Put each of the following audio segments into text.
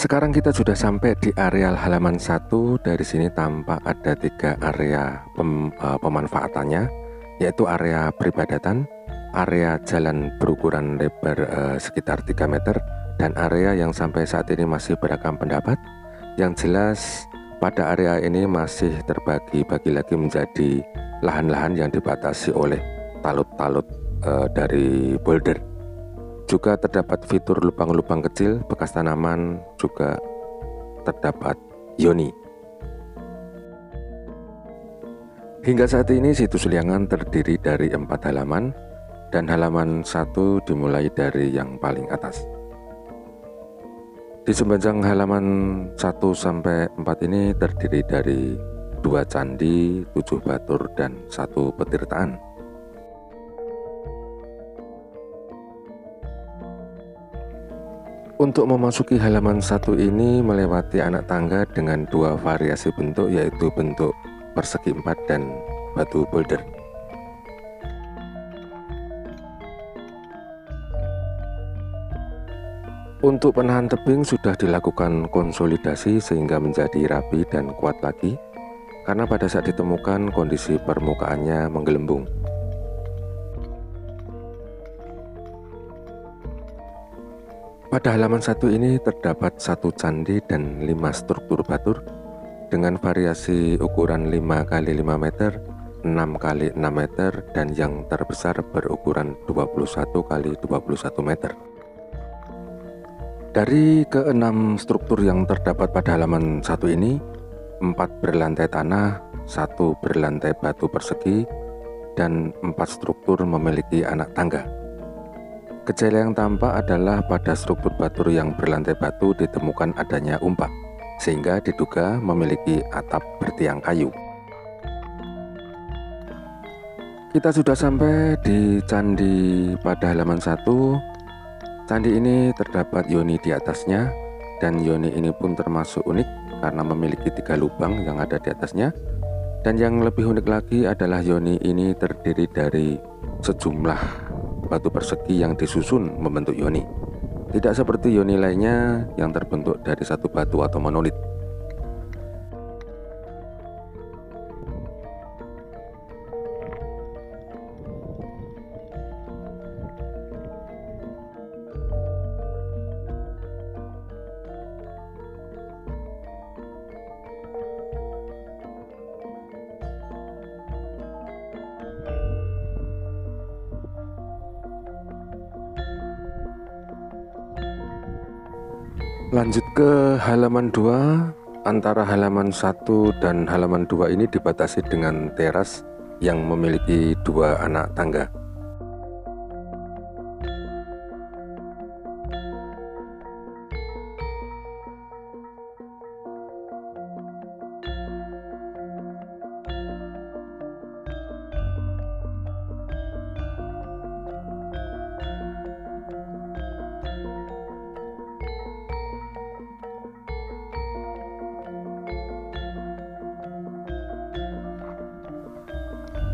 Sekarang kita sudah sampai di areal halaman 1. Dari sini tampak ada 3 area pemanfaatannya, yaitu area peribadatan, area jalan berukuran lebar sekitar 3 meter, dan area yang sampai saat ini masih beragam pendapat. Yang jelas pada area ini masih terbagi-bagi lagi menjadi lahan-lahan yang dibatasi oleh talut-talut dari boulder. Juga terdapat fitur lubang-lubang kecil bekas tanaman, juga terdapat yoni. Hingga saat ini situs Liangan terdiri dari 4 halaman, dan halaman 1 dimulai dari yang paling atas. Di sepanjang halaman 1 sampai 4 ini terdiri dari 2 candi, 7 batur, dan 1 petirtaan. Untuk memasuki halaman 1 ini melewati anak tangga dengan 2 variasi bentuk, yaitu bentuk persegi 4 dan batu boulder. Untuk penahan tebing sudah dilakukan konsolidasi sehingga menjadi rapi dan kuat lagi, karena pada saat ditemukan kondisi permukaannya menggelembung. Pada halaman 1 ini terdapat 1 candi dan 5 struktur batur dengan variasi ukuran 5 x 5 meter, 6 x 6 meter, dan yang terbesar berukuran 21 x 21 meter. Dari ke-6 struktur yang terdapat pada halaman 1 ini, 4 berlantai tanah, 1 berlantai batu persegi, dan 4 struktur memiliki anak tangga. Gejala yang tampak adalah pada struktur batur yang berlantai batu ditemukan adanya umpak, sehingga diduga memiliki atap bertiang kayu. Kita sudah sampai di candi pada halaman 1. Candi ini terdapat yoni di atasnya, dan yoni ini pun termasuk unik karena memiliki 3 lubang yang ada di atasnya. Dan yang lebih unik lagi adalah yoni ini terdiri dari sejumlah batu persegi yang disusun membentuk yoni. Tidak seperti yoni lainnya yang terbentuk dari satu batu atau monolit. Lanjut ke halaman 2. Antara halaman 1 dan halaman 2 ini dibatasi dengan teras yang memiliki 2 anak tangga.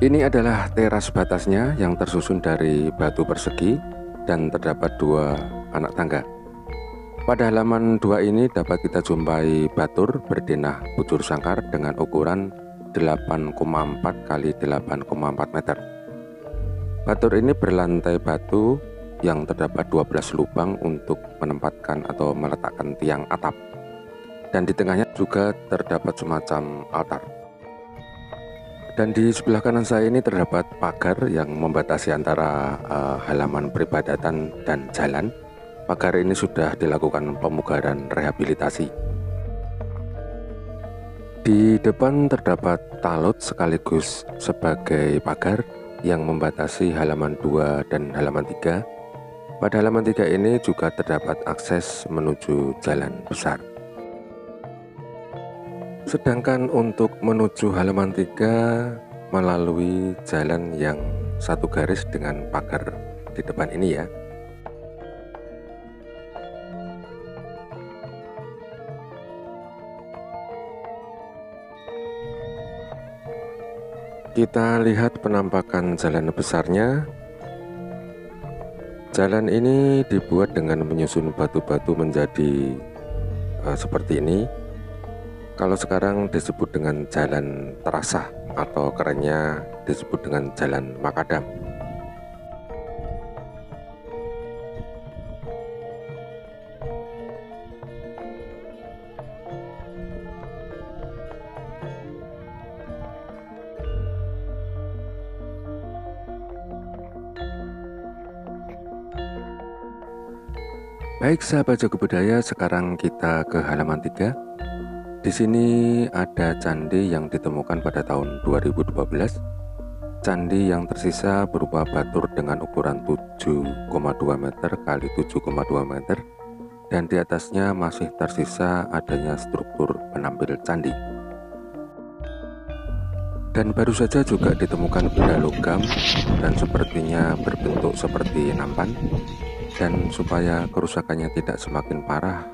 Ini adalah teras batasnya yang tersusun dari batu persegi dan terdapat 2 anak tangga. Pada halaman 2 ini dapat kita jumpai batur berdenah bujur sangkar dengan ukuran 8,4 x 8,4 meter. Batur ini berlantai batu yang terdapat 12 lubang untuk menempatkan atau meletakkan tiang atap. Dan di tengahnya juga terdapat semacam altar. Dan di sebelah kanan saya ini terdapat pagar yang membatasi antara halaman peribadatan dan jalan. Pagar ini sudah dilakukan pemugaran rehabilitasi. Di depan terdapat talut sekaligus sebagai pagar yang membatasi halaman 2 dan halaman 3. Pada halaman 3 ini juga terdapat akses menuju jalan besar. Sedangkan untuk menuju halaman 3 melalui jalan yang 1 garis dengan pagar di depan ini ya. Kita lihat penampakan jalan besarnya. Jalan ini dibuat dengan menyusun batu-batu menjadi seperti ini. Kalau sekarang disebut dengan jalan terasah atau kerennya disebut dengan jalan makadam. Baik sahabat Jago Budaya, sekarang kita ke halaman 3. Di sini ada candi yang ditemukan pada tahun 2012. Candi yang tersisa berupa batur dengan ukuran 7,2 meter kali 7,2 meter, dan di atasnya masih tersisa adanya struktur penampil candi. Dan baru saja juga ditemukan benda logam dan sepertinya berbentuk seperti nampan. Dan supaya kerusakannya tidak semakin parah,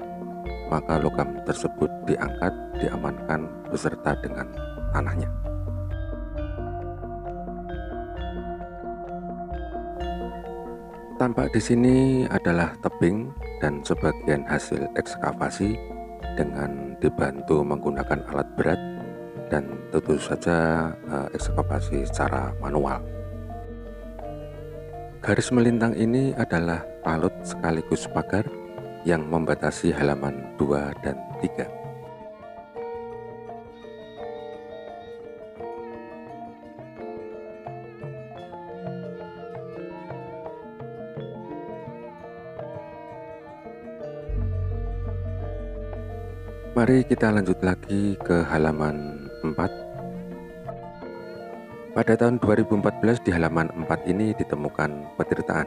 maka logam tersebut diangkat, diamankan beserta dengan tanahnya. Tampak di sini adalah tebing dan sebagian hasil ekskavasi dengan dibantu menggunakan alat berat dan tentu saja ekskavasi secara manual. Garis melintang ini adalah palut sekaligus pagar yang membatasi halaman 2 dan 3. Mari kita lanjut lagi ke halaman 4. Pada tahun 2014 di halaman 4 ini ditemukan petirtaan.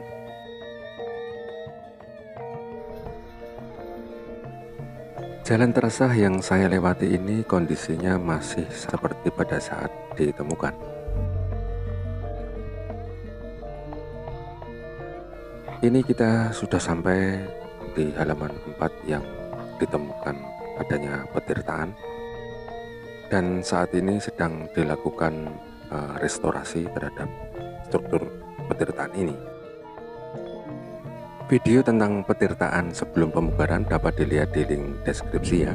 Jalan terasah yang saya lewati ini kondisinya masih seperti pada saat ditemukan. Ini kita sudah sampai di halaman 4 yang ditemukan adanya petirtaan, dan saat ini sedang dilakukan restorasi terhadap struktur petirtaan ini. Video tentang petirtaan sebelum pemugaran dapat dilihat di link deskripsi ya.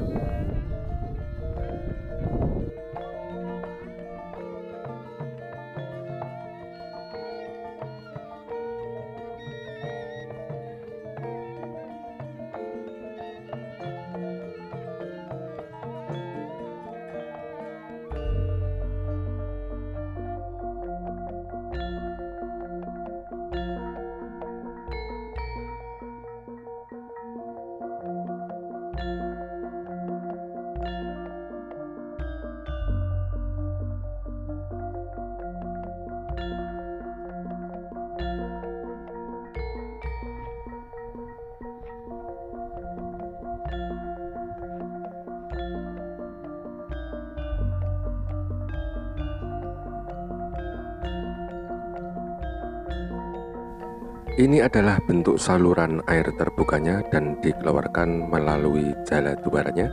Ini adalah bentuk saluran air terbukanya dan dikeluarkan melalui jala duaranya.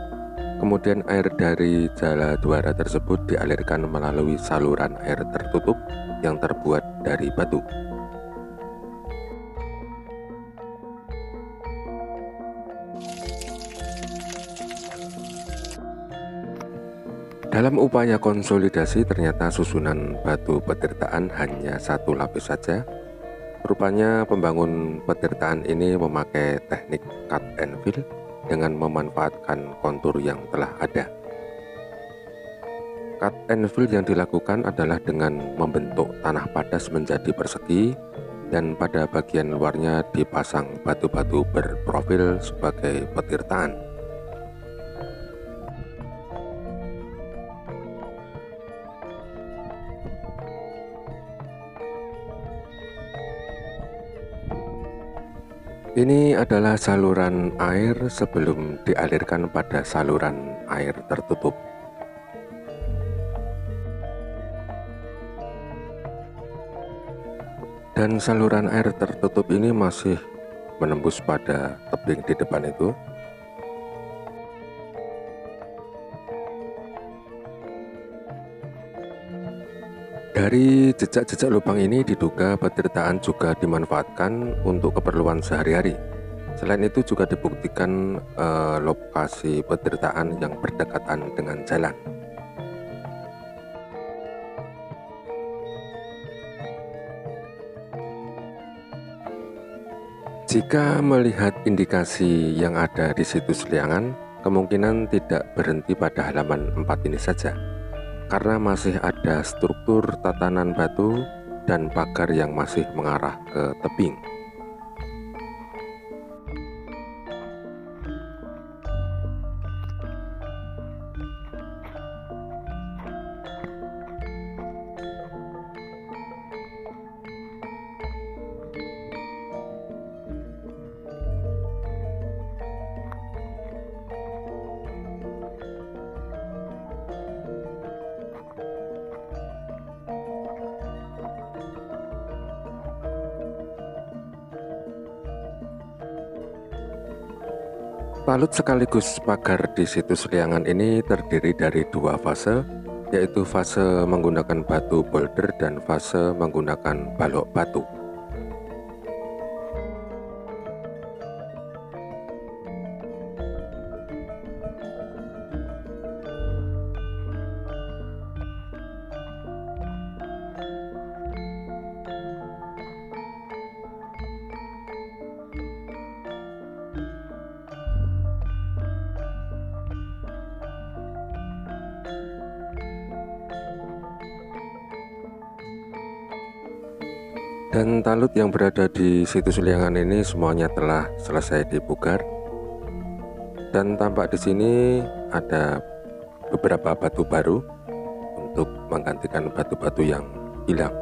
Kemudian air dari jala duara tersebut dialirkan melalui saluran air tertutup yang terbuat dari batu. Dalam upaya konsolidasi, ternyata susunan batu petirtaan hanya satu lapis saja. Rupanya pembangun petirtaan ini memakai teknik cut and fill dengan memanfaatkan kontur yang telah ada. Cut and fill yang dilakukan adalah dengan membentuk tanah padas menjadi persegi, dan pada bagian luarnya dipasang batu-batu berprofil sebagai petirtaan. Ini adalah saluran air sebelum dialirkan pada saluran air tertutup. Dan saluran air tertutup ini masih menembus pada tebing di depan itu. Dari jejak-jejak lubang ini diduga petirtaan juga dimanfaatkan untuk keperluan sehari-hari, Selain itu juga dibuktikan lokasi penderitaan yang berdekatan dengan jalan. Jika melihat indikasi yang ada di situs Liangan, kemungkinan tidak berhenti pada halaman 4 ini saja, karena masih ada struktur tatanan batu dan pagar yang masih mengarah ke tebing. Talut sekaligus pagar di situs Liangan ini terdiri dari dua fase, yaitu fase menggunakan batu boulder dan fase menggunakan balok batu. Dan talut yang berada di situs Liangan ini semuanya telah selesai dipugar. Dan tampak di sini ada beberapa batu baru untuk menggantikan batu-batu yang hilang.